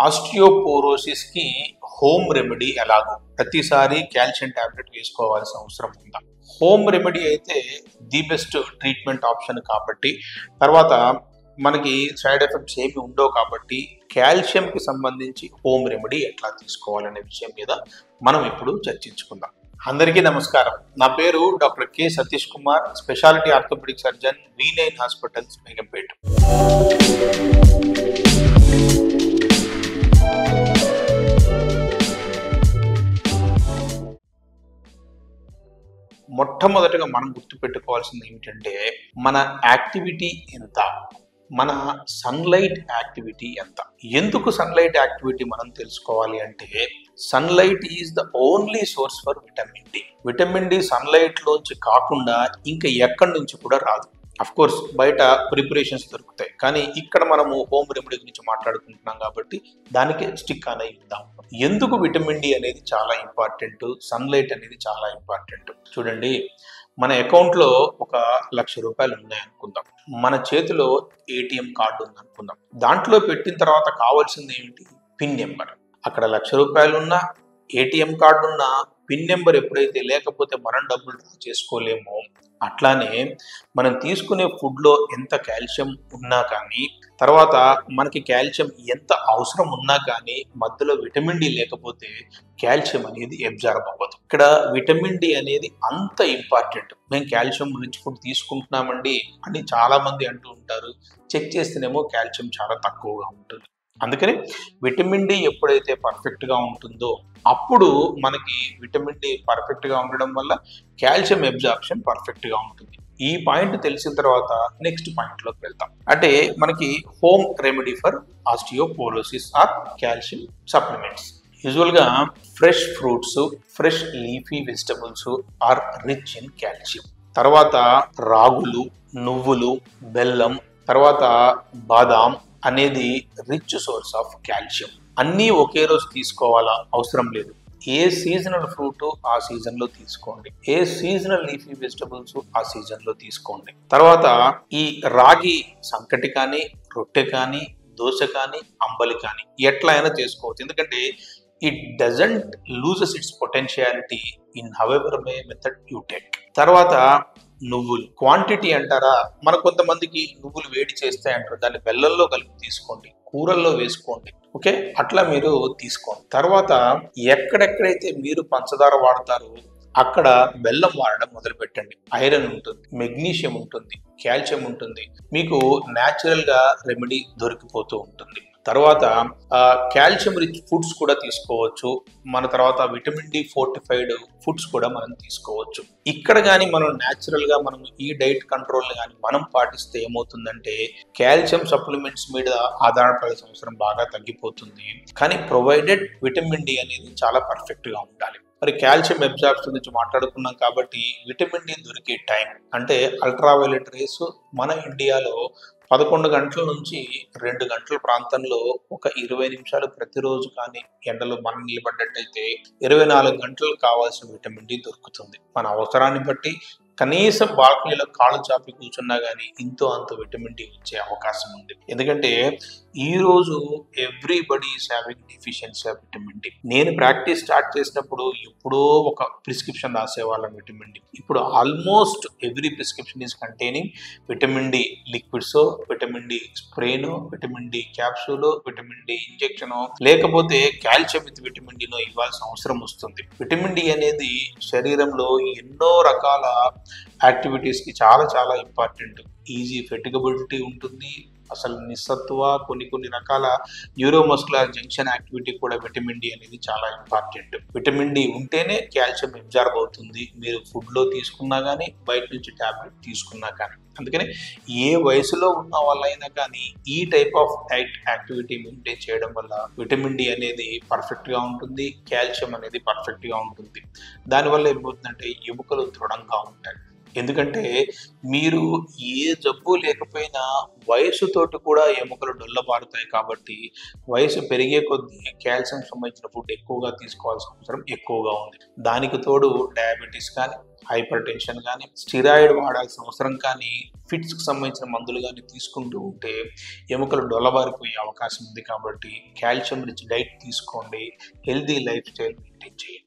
Osteoporosis కి home remedy ఎలాగో ప్రతిసారి కాల్షియం టాబ్లెట్ వేసుకోవాల్సిన అవసరం ఉందా? హోమ్ రెమెడీ అయితే ది బెస్ట్ ట్రీట్మెంట్ ఆప్షన్ కాబట్టి, తర్వాత మనకి సైడ్ ఎఫెక్ట్స్ ఏమి ఉండవు కాబట్టి కాల్షియంకి సంబంధించి హోమ్ రెమెడీ ఎట్లా తీసుకోవాలనే విషయం మీద మనం ఇప్పుడు చర్చించుకుందాం. అందరికీ నమస్కారం. నా పేరు doctor K Satish Kumar, speciality orthopaedic surgeon, V9 hospitals, Begumpet. మొట్టమొదటిగా మనం గుర్తుపెట్టుకోవాల్సింది ఏమిటంటే, మన యాక్టివిటీ ఎంత, మన సన్లైట్ యాక్టివిటీ ఎంత. ఎందుకు సన్లైట్ యాక్టివిటీ మనం తెలుసుకోవాలి అంటే, sunlight is the only source for vitamin D. Vitamin D sunlight లోంచి కాకుండా ఇంకా ఎక్కడి నుంచి కూడా రాదు. అఫ్ కోర్స్ బయట ప్రిపరేషన్స్ దొరుకుతాయి, కానీ ఇక్కడ మనము హోమ్ రెమెడీ గురించి మాట్లాడుకుంటున్నాం కాబట్టి దానికి స్టిక్ అని ఇద్దాం. ఎందుకు విటమిన్ డి అనేది చాలా ఇంపార్టెంట్, సన్లైట్ అనేది చాలా ఇంపార్టెంట్. చూడండి, మన అకౌంట్లో ఒక ₹1,00,000 ఉన్నాయనుకుందాం, మన చేతిలో ఏటీఎం కార్డు ఉందనుకుందాం. దాంట్లో పెట్టిన తర్వాత కావాల్సింది ఏమిటి? Pin number. అక్కడ ₹1,00,000 ఉన్నా, ఏటీఎం కార్డు ఉన్నా, పిన్ నెంబర్ ఎప్పుడైతే లేకపోతే మనం డబ్బులు డ్రా చేసుకోలేమో, అట్లానే మనం తీసుకునే ఫుడ్లో ఎంత కాల్షియం ఉన్నా కానీ, తర్వాత మనకి కాల్షియం ఎంత అవసరం ఉన్నా కానీ, మధ్యలో విటమిన్ డి లేకపోతే కాల్షియం అనేది అబ్జార్బ్ అవ్వదు. ఇక్కడ విటమిన్ డి అనేది అంత ఇంపార్టెంట్. మేము కాల్షియం రిచ్ ఫుడ్ తీసుకుంటున్నామండి అని చాలా మంది అంటూ ఉంటారు. చెక్ చేస్తేనేమో కాల్షియం చాలా తక్కువగా ఉంటుంది. అందుకని విటమిన్ డి ఎప్పుడైతే పర్ఫెక్ట్గా ఉంటుందో అప్పుడు మనకి విటమిన్ డి పర్ఫెక్ట్గా ఉండడం వల్ల కాల్షియం అబ్జార్ప్షన్ పర్ఫెక్ట్గా ఉంటుంది. ఈ పాయింట్ తెలిసిన తర్వాత నెక్స్ట్ పాయింట్లోకి వెళ్తాం. అంటే మనకి home remedy for osteoporosis are calcium supplements. యూజువల్గా fresh fruits, fresh leafy vegetables are rich in calcium. తర్వాత రాగులు, నువ్వులు, బెల్లం, తర్వాత బాదాం అనేది రిచ్ సోర్స్ ఆఫ్ కాల్షియం. అన్నీ ఒకే రోజు తీసుకోవాలా? అవసరం లేదు. ఏ సీజనల్ ఫ్రూట్ ఆ సీజన్లో తీసుకోండి, ఏ సీజనల్ లీఫీ వెజిటబుల్స్ ఆ సీజన్లో తీసుకోండి. తర్వాత ఈ రాగి సంకటి కానీ, రొట్టె కానీ, దోశ కానీ, అంబలి కానీ ఎట్లా అయినా చేసుకోవచ్చు. ఎందుకంటే it doesn't loses it's potentiality in however May method you take. తర్వాత నువ్వులు క్వాంటిటీ అంటారా, మన కొంతమందికి నువ్వులు వేడి చేస్తాయి అంటారు. దాన్ని బెల్లంలో కలిపి తీసుకోండి, కూరల్లో వేసుకోండి, ఓకే, అట్లా మీరు తీసుకోండి. తర్వాత ఎక్కడెక్కడైతే మీరు పంచదార వాడతారో అక్కడ బెల్లం వాడడం మొదలు పెట్టండి. ఐరన్ ఉంటుంది, మెగ్నీషియం ఉంటుంది, కాల్షియం ఉంటుంది, మీకు న్యాచురల్ గా రెమెడీ దొరికిపోతూ ఉంటుంది. తర్వాత కాల్షియం రిచ్ ఫుడ్స్ కూడా తీసుకోవచ్చు. మన తర్వాత విటమిన్ డి ఫోర్టిఫైడ్ ఫుడ్స్ కూడా మనం తీసుకోవచ్చు. ఇక్కడ కానీ మనం న్యాచురల్ గా మనం ఈ డైట్ కంట్రోల్ కానీ మనం పాటిస్తే ఏమవుతుందంటే, కాల్షియం సప్లిమెంట్స్ మీద ఆధారపడాల్సిన అవసరం బాగా తగ్గిపోతుంది. కానీ ప్రొవైడెడ్ విటమిన్ డి అనేది చాలా పర్ఫెక్ట్ గా ఉండాలి. మరి కాల్షియం అబ్జార్ప్షన్ గురించి మాట్లాడుకున్నాం కాబట్టి విటమిన్ డి దొరికే టైం అంటే అల్ట్రావైలెట్ రేస్ మన ఇండియాలో 11 గంటల నుంచి 2 గంటల ప్రాంతంలో ఒక 20 నిమిషాలు ప్రతిరోజు కానీ ఎండలో మనం నిలబడ్డట్టయితే 24 గంటలు కావాల్సిన విటమిన్ డి దొరుకుతుంది. మన అవసరాన్ని బట్టి కనీసం బాల్కనీలో కాళ్ళు చాపి కూర్చున్నా కానీ ఇంతో అంత విటమిన్ డి వచ్చే అవకాశం ఉంది. ఎందుకంటే ఈ రోజు everybody is having deficiency of vitamin D. నేను ప్రాక్టీస్ స్టార్ట్ చేసినప్పుడు ఎప్పుడో ఒక ప్రిస్క్రిప్షన్ రాసేవాళ్ళం విటమిన్ డి. ఇప్పుడు almost every prescription is containing vitamin D liquids, vitamin D స్ప్రేనో, vitamin D capsule, vitamin D injection, లేకపోతే కాల్షియం విత్ విటమిన్ డినో ఇవ్వాల్సిన అవసరం వస్తుంది. విటమిన్ డి అనేది శరీరంలో ఎన్నో రకాల యాక్టివిటీస్ కి చాలా చాలా ఇంపార్టెంట్. ఈజీ ఫెటిగబిలిటీ ఉంటుంది, అసలు నిస్సత్వ, కొన్ని రకాల న్యూరోమస్కులర్ జంక్షన్ యాక్టివిటీ కూడా విటమిన్ డి అనేది చాలా ఇంపార్టెంట్. విటమిన్ డి ఉంటేనే కాల్షియం అబ్జార్బ్ అవుతుంది, మీరు ఫుడ్లో తీసుకున్నా కానీ బయట నుంచి టాబ్లెట్ తీసుకున్నా కానీ. అందుకని ఏ వయసులో ఉన్న వాళ్ళైనా కానీ ఈ టైప్ ఆఫ్ యాక్టివిటీ మెయింటైన్ చేయడం వల్ల విటమిన్ డి అనేది పర్ఫెక్ట్గా ఉంటుంది, కాల్షియం అనేది పర్ఫెక్ట్గా ఉంటుంది. దానివల్ల ఏమవుతుందంటే ఎముకలు దృఢంగా ఉంటాయి, ఎందుకంటే మీరు ఏ జబ్బు లేకపోయినా వయసుతోటి కూడా ఎముకలు డొల్లబారుతాయి కాబట్టి వయసు పెరిగే కొద్దీ కాల్షియం సంబంధించిన ఫుడ్ ఎక్కువగా తీసుకోవాల్సిన అవసరం ఎక్కువగా ఉంది. దానికి తోడు డయాబెటీస్ కానీ, హైపర్ టెన్షన్ కానీ, స్టిరాయిడ్ వాడాల్సిన అవసరం కానీ, ఫిట్స్కి సంబంధించిన మందులు కానీ తీసుకుంటూ ఉంటే ఎముకలు డొల్లబారిపోయే అవకాశం ఉంది. కాబట్టి కాల్షియం రిచ్ డైట్ తీసుకోండి, హెల్తీ లైఫ్ స్టైల్ మెయింటైన్ చేయండి.